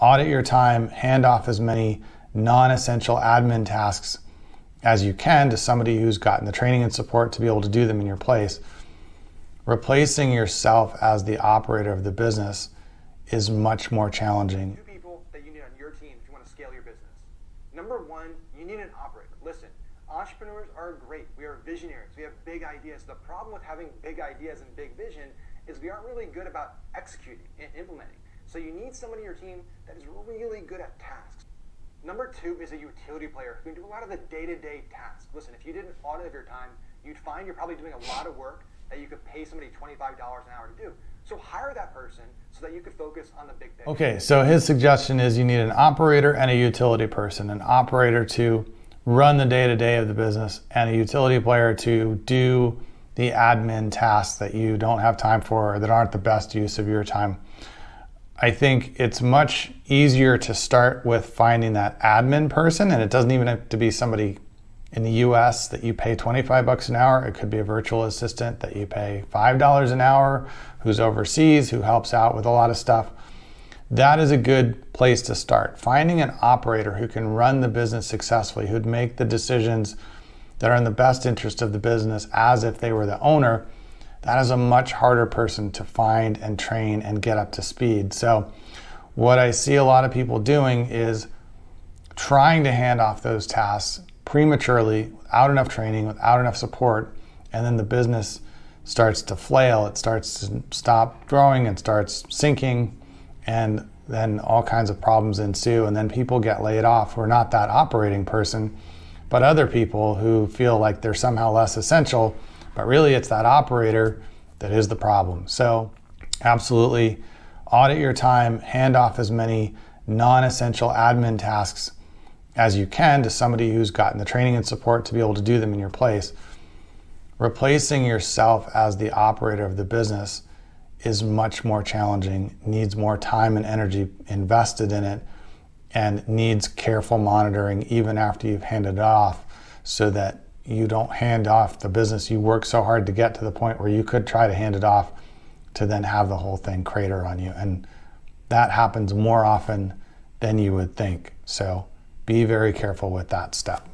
audit your time, hand off as many non-essential admin tasks as you can to somebody who's gotten the training and support to be able to do them in your place. Replacing yourself as the operator of the business is much more challenging. Two people that you need on your team if you want to scale your business. Number one, you need an operator. Listen, entrepreneurs are great. We are visionaries. We have big ideas. The problem with having big ideas and big vision is we aren't really good about executing and implementing. So you need somebody on your team that is really good at tasks. Number two is a utility player who can do a lot of the day-to-day tasks. Listen, if you did an audit of your time, you'd find you're probably doing a lot of work that you could pay somebody $25 an hour to do. So hire that person so that you could focus on the big thing. Okay, so his suggestion is you need an operator and a utility person. An operator to run the day-to-day of the business and a utility player to do the admin tasks that you don't have time for or that aren't the best use of your time. I think it's much easier to start with finding that admin person, and it doesn't even have to be somebody in the US that you pay $25 an hour. It could be a virtual assistant that you pay $5 an hour who's overseas, who helps out with a lot of stuff. That is a good place to start. Finding an operator who can run the business successfully, who'd make the decisions that are in the best interest of the business as if they were the owner, that is a much harder person to find and train and get up to speed. So what I see a lot of people doing is trying to hand off those tasks prematurely, without enough training, without enough support, and then the business starts to flail. It starts to stop growing and starts sinking, and then all kinds of problems ensue, and then people get laid off who are not that operating person, but other people who feel like they're somehow less essential, but really it's that operator that is the problem. So absolutely audit your time, hand off as many non-essential admin tasks as you can to somebody who's gotten the training and support to be able to do them in your place. Replacing yourself as the operator of the business is much more challenging, needs more time and energy invested in it, and needs careful monitoring even after you've handed it off, so that you don't hand off the business you worked so hard to get to the point where you could try to hand it off to then have the whole thing crater on you. And that happens more often than you would think. So be very careful with that step.